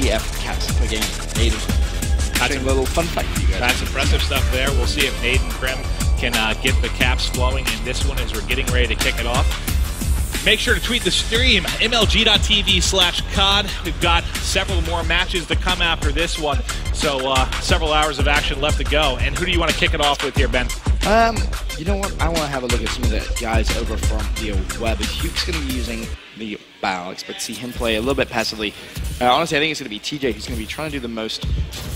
CTF caps per game native. That's a little fun fact for you guys. That's impressive stuff there. We'll see if Nate and Krim can get the caps flowing in this one as we're getting ready to kick it off. Make sure to tweet the stream, mlg.tv/COD. We've got several more matches to come after this one, so several hours of action left to go. And who do you want to kick it off with here, Ben? You know what? I want to have a look at some of the guys over from the web. Hugh's going to be using the Alex, but see him play a little bit passively. Honestly, I think it's going to be TJ who's going to be trying to do the most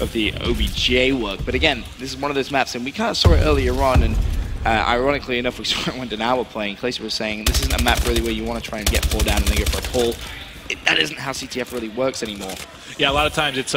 of the OBJ work. But again, this is one of those maps, and we kind of saw it earlier on, and ironically enough, we saw it when Denal were playing. Clayson was saying, this isn't a map really where you want to try and get 4 down and then go for a pull. That isn't how CTF really works anymore. Yeah, a lot of times it's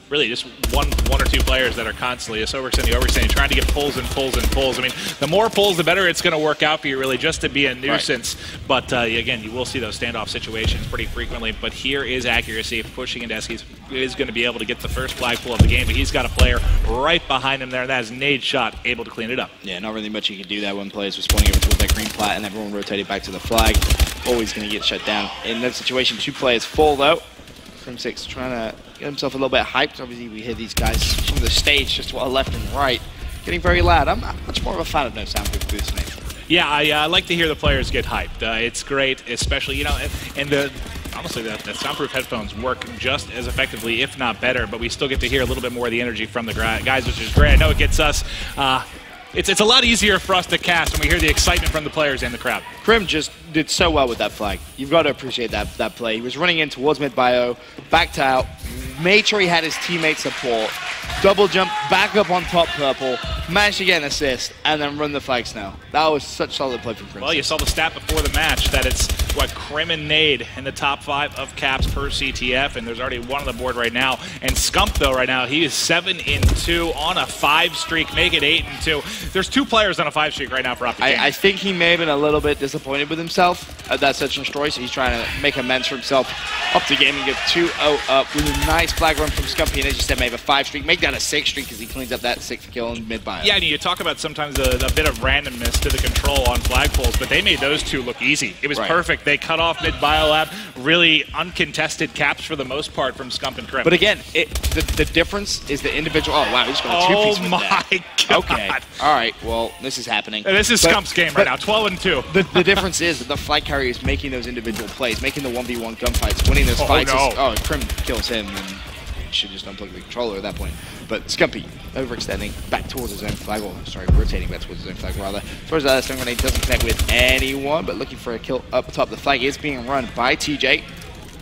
really just one or two players that are constantly just overextending, trying to get pulls and pulls and pulls. I mean, the more pulls, the better it's going to work out for you, really, just to be a nuisance. Right. But again, you will see those standoff situations pretty frequently. But here is accuracy pushing into Eski. Is going to be able to get the first flagpole of the game, but he's got a player right behind him there, and that is Nade Shot able to clean it up. Yeah, not really much you can do that when players were spawning over towards that green plat and everyone rotated back to the flag. Always going to get shut down. In that situation, 2 players fall, though. Crim6 trying to get himself a little bit hyped. Obviously, we hear these guys from the stage just to our left and right getting very loud. I'm much more of a fan of no soundproof booths, Nate. Yeah, I like to hear the players get hyped. It's great, especially, you know, and honestly, the soundproof headphones work just as effectively, if not better, but we still get to hear a little bit more of the energy from the guys, which is great. I know it gets us... It's a lot easier for us to cast when we hear the excitement from the players and the crowd. Krim just did so well with that flag. You've got to appreciate that play. He was running in towards mid-bio, backed out, made sure he had his teammate support, double jump, back up on top purple, managed to get an assist, and then run the flag snow. That was such solid play from Krim. Well, you saw the stat before the match that it's, what, Krim and Nade in the top 5 of caps per CTF, and there's already one on the board right now. And Scump, though, right now, he is 7-2 on a 5 streak, make it 8-2. There's 2 players on a 5 streak right now for Optic. I think he may have been a little bit disappointed with himself at that search and destroy, so he's trying to make amends for himself. Optic Gaming get 2-0 up with a nice flag run from Scumpy, and as you said, may have a 5 streak. Make that a 6 streak because he cleans up that 6th kill in mid-bio. Yeah, and you talk about sometimes a bit of randomness to the control on flagpoles, but they made those 2 look easy. It was perfect. They cut off mid-bio lab, really uncontested caps for the most part from Scump and Krim. But again, the difference is the individual. Oh, wow, he's got a 2-piece with that. Oh, my God. Okay. All right, well, this is happening. This is Scump's game right now, 12-2. The difference is that the flag carrier is making those individual plays, making the 1v1 gunfights, winning those fights. No. Krim kills him, and he should just unplug the controller at that point. But Scumpy overextending back towards his own flag, or sorry, rotating back towards his own flag rather. Throws that stun grenade, doesn't connect with anyone, but looking for a kill up top. The flag is being run by TJ.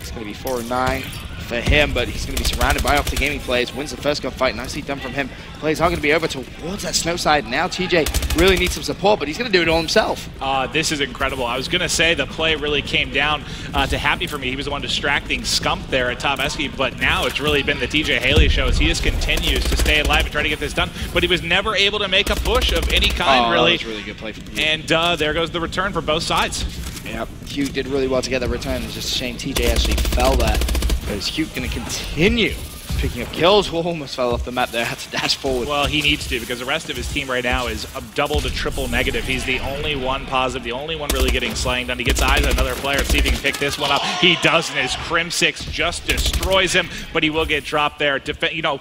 It's going to be 4-9 for him, but he's going to be surrounded by Optic Gaming players. Wins the first gunfight, nicely done from him. Players are going to be over towards that snow side. Now TJ really needs some support, but he's going to do it all himself. This is incredible. I was going to say the play really came down to Happy for me. He was the one distracting Scump there at top Esky, but now it's really been the TJ Haley show as he just continues to stay alive and try to get this done, but he was never able to make a push of any kind, really. That was a really good play from Hugh. And there goes the return for both sides. Yep, Hugh did really well to get the return. It's just a shame TJ actually fell there. Because Hugh going to continue picking up kills. Almost fell off the map there. Had to dash forward. Well, he needs to, because the rest of his team right now is a double to triple negative. He's the only one positive, the only one really getting slaying done. He gets eyes on another player, see if he can pick this one up. He doesn't, as Crim6 just destroys him, but he will get dropped there. You know,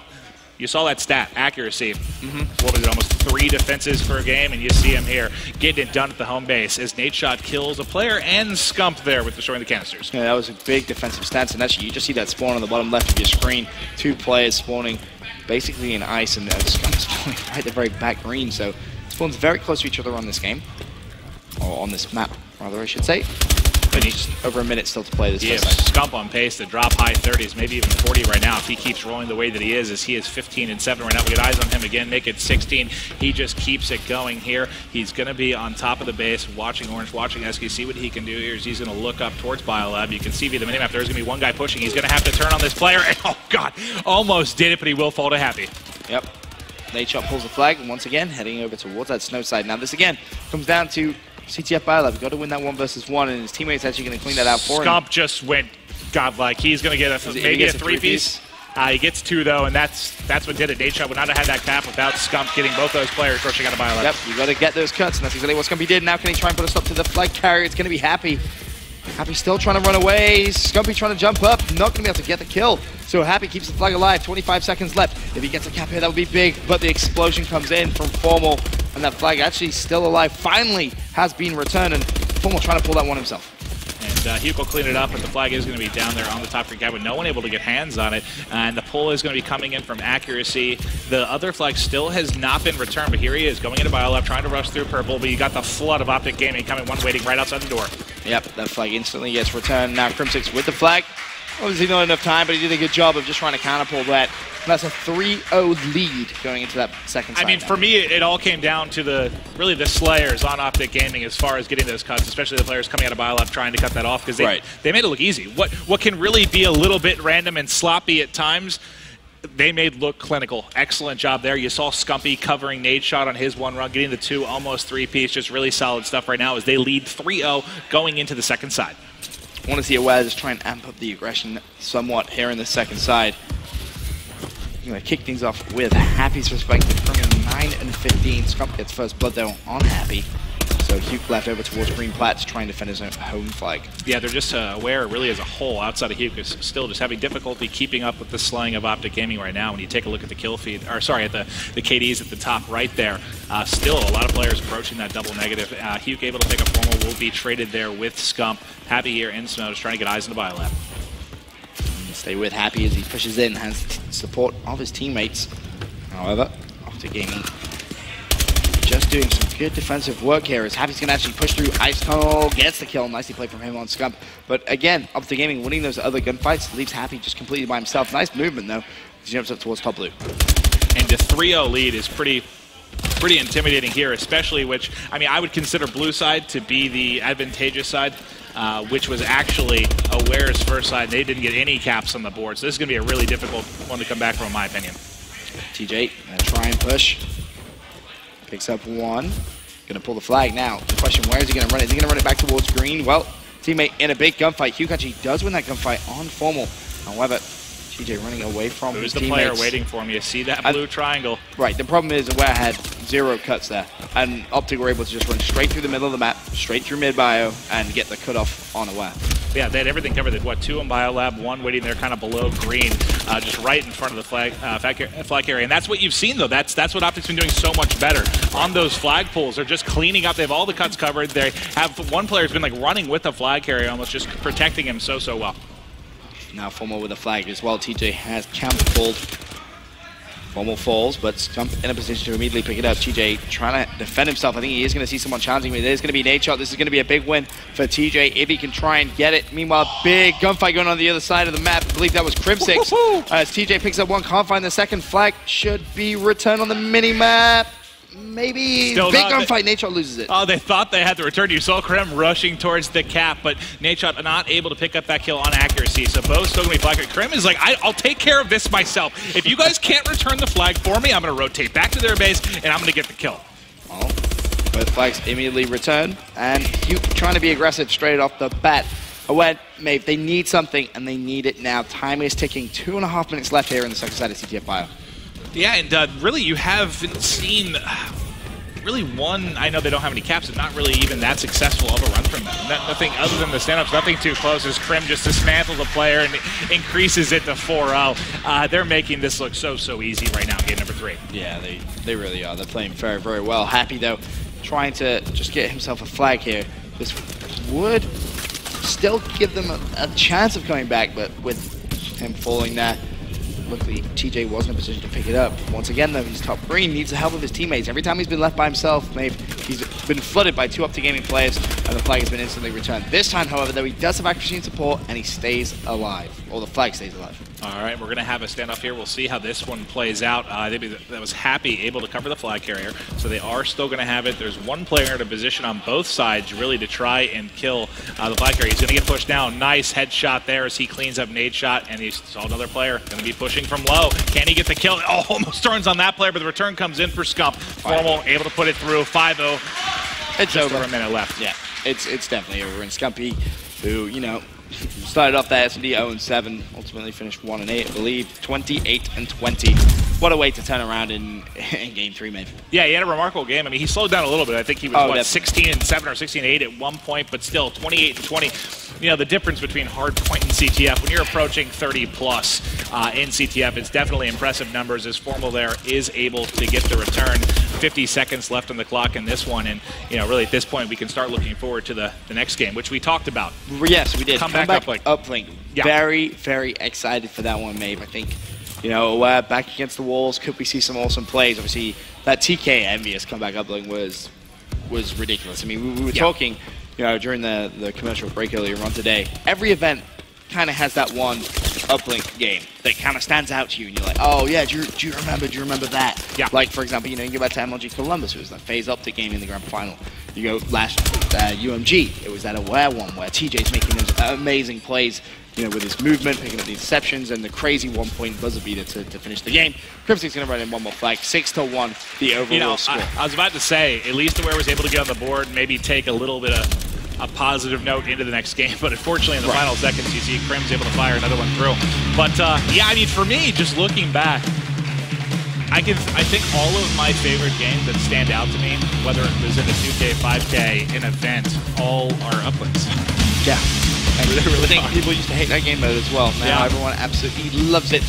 you saw that stat, accuracy. What was it, almost 3 defenses per game, and you see him here getting it done at the home base as Nade Shot kills a player and Scump there with destroying the canisters. Yeah, that was a big defensive stance, and actually you just see that spawn on the bottom left of your screen. 2 players spawning basically in ice, and Scump spawning right at the very back green, so spawns very close to each other on this game. Or on this map, rather, I should say. But he's over a minute still to play this. Yeah, Scump on pace to drop high 30s, maybe even 40 right now if he keeps rolling the way that he is, as he is 15-7 right now. We get eyes on him again, make it 16. He just keeps it going here. He's going to be on top of the base, watching Orange, watching Esky, see what he can do here as he's going to look up towards Biolab. You can see via the minimap there's going to be one guy pushing. He's going to have to turn on this player, and oh God, almost did it, but he will fall to Happy. Yep. Nade Shot pulls the flag, and once again, heading over towards that snow side. Now this again comes down to CTF Biolab. Got to win that 1 versus 1, and his teammates actually going to clean that out for him. Scump just went godlike. He's going to get maybe a 3-piece. He gets 2 though, and that's what did it. Nade Shot would not have had that cap without Scump getting both those players rushing out of Biolab. Yep, you got to get those cuts, and that's exactly what Scumpy did. Now can he try and put a stop to the flag carrier? It's going to be Happy. Happy still trying to run away. Scumpy trying to jump up. Not going to be able to get the kill. So Happy keeps the flag alive. 25 seconds left. If he gets a cap here, that would be big. But the explosion comes in from Formal. And that flag actually still alive. Finally has been returned. And Formal trying to pull that one himself. And Hugh will clean it up, but the flag is going to be down there on the top green guy with no one able to get hands on it. And the pull is going to be coming in from accuracy. The other flag still has not been returned, but here he is going into BioLab, trying to rush through purple. But you got the flood of Optic Gaming coming, one waiting right outside the door. Yep, that flag instantly gets returned. Now Crimsix with the flag. Obviously not enough time, but he did a good job of just trying to counterpull that. That's a 3-0 lead going into that second side. I mean, for me, it all came down to really the Slayers on Optic Gaming as far as getting those cuts, especially the players coming out of BioLab trying to cut that off because they made it look easy. What can really be a little bit random and sloppy at times, they made look clinical. Excellent job there. You saw Scumpy covering Nade shot on his one run, getting the 2, almost 3-piece. Just really solid stuff right now as they lead 3-0 going into the second side. I want to see Awaz just try and amp up the aggression somewhat here in the second side. I'm going to kick things off with Happy's perspective, bringing 9 and 15. Scump gets first blood though on Happy. So Hugh left over towards Green Plat to try and defend his own home flag. Yeah, they're just aware really as a whole outside of Hugh is still just having difficulty keeping up with the slaying of Optic Gaming right now. When you take a look at the kill feed, or sorry, at the KDs at the top right there, still a lot of players approaching that double negative. Hugh able to pick up Formal, will be traded there with Scump. Happy here in Snow, just trying to get eyes in the BioLab. Stay with Happy as he pushes in, has support of his teammates. However, Optic Gaming just doing some good defensive work here as Happy's going to actually push through Ice Tunnel, gets the kill. Nicely played from him on Scump. But again, Optic Gaming winning those other gunfights leaves Happy just completely by himself. Nice movement though. He jumps up towards top blue. And the 3-0 lead is pretty intimidating here, especially which, I mean, I would consider blue side to be the advantageous side. Which was actually Aware's first side. They didn't get any caps on the board, so this is going to be a really difficult one to come back from, in my opinion. TJ gonna try and push. Picks up one. Gonna pull the flag now. The question, where is he gonna run it? Is he gonna run it back towards green? Well, teammate in a big gunfight. Hugh actually does win that gunfight on Formal. However, TJ running away from his teammates. Who's the player waiting for him? You see that blue triangle? Right, the problem is Aware had 0 cuts there. And Optic were able to just run straight through the middle of the map, straight through mid-bio, and get the cutoff on Aware. Yeah, they had everything covered. They had, what, 2 in BioLab, 1 waiting there kind of below green, just right in front of the flag area. And that's what you've seen, though. That's what Optic's been doing so much better. On those flag pulls, they're just cleaning up. They have all the cuts covered. They have one player's been like running with the flag carrier, almost just protecting him so well. Now Formal with a flag as well. TJ has counter-pulled. Formal falls, but Scump in a position to immediately pick it up. TJ trying to defend himself. I think he is going to see someone challenging him. There's going to be Nade shot. This is going to be a big win for TJ if he can try and get it. Meanwhile, big gunfight going on the other side of the map. I believe that was Crimsix. As TJ picks up one, can't find the second flag. Should be returned on the mini-map. Maybe. Still big gunfight. Nadeshot loses it. Oh, they thought they had the return. You saw Krem rushing towards the cap, but Nadeshot not able to pick up that kill on accuracy. So both still going to be flagged. Krem is like, I'll take care of this myself. If you guys can't return the flag for me, I'm going to rotate back to their base, and I'm going to get the kill. Well, both flags immediately return, and Hugh trying to be aggressive straight off the bat. Maeve, they need something, and they need it now. Time is ticking. 2.5 minutes left here in the second side of CTF Bio. Yeah, and really you haven't seen really one, I know they don't have any caps, but not really even that successful of a run from them. Nothing other than the stand-ups, nothing too close as Krim just dismantles the player and increases it to 4-0. They're making this look so easy right now in game number 3. Yeah, they really are. They're playing very well. Happy, though, trying to just get himself a flag here. This would still give them a chance of coming back, but with him falling there, luckily, TJ was in a position to pick it up. Once again, though, he's top green, needs the help of his teammates. Every time he's been left by himself, he's been flooded by 2 Optic Gaming players, and the flag has been instantly returned. This time, however, though, he does have accuracy and support, and he stays alive. Or the flag stays alive. All right, we're going to have a standoff here. We'll see how this one plays out. That was Happy able to cover the flag carrier, so they are still going to have it. There's one player in a position on both sides really to try and kill the flag carrier. He's going to get pushed down. Nice headshot there as he cleans up Nade shot, and he saw another player going to be pushing from low. Can he get the kill? Oh, almost turns on that player, but the return comes in for Scump. Formal able to put it through. 5-0. It's over. Over a minute left. Yeah, it's definitely over. And Scumpy, who, you know, started off that S&D 0-7, ultimately finished 1-8, I believe, 28-20. What a way to turn around in game 3, maybe. Yeah, he had a remarkable game. I mean, he slowed down a little bit. I think he was, 16-7 or 16-8 at one point, but still 28-20. you know, the difference between hardpoint and CTF, when you're approaching 30 plus in CTF, it's definitely impressive numbers as Formal there is able to get the return. 50 seconds left on the clock in this one, and you know, really at this point we can start looking forward to the next game, which we talked about. Yes, we did. Come back Uplink. Yeah. Very, very excited for that one, Maeve. I think, you know, back against the walls, could we see some awesome plays? Obviously, that TK Envious comeback uplink was ridiculous. I mean, we were talking, you know, during the commercial break earlier on today. Every event kind of has that one uplink game that kind of stands out to you, and you're like, oh yeah, do you remember that? Yeah. Like, for example, you know, you go back to MLG Columbus, it was that phase Optic game in the grand final. You go last UMG, it was that Aware one where TJ's making those amazing plays, you know, with his movement, picking up the interceptions, and the crazy one-point buzzer beater to finish the game. Cryptic's going to run in one more flag, 6-1, the overall score. I was about to say, at least Aware was able to get on the board, maybe take a little bit of a positive note into the next game, but unfortunately in the final seconds you see Crim's able to fire another one through. But yeah, I mean, for me, just looking back, I think all of my favorite games that stand out to me, whether it was in a 2K, 5K, an event, all are uplinks. Yeah. And I think people used to hate that game mode as well. Now everyone absolutely loves it.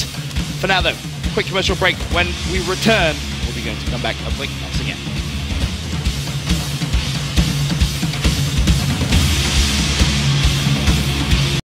For now though, quick commercial break. When we return, we'll be going to come back uplink once again.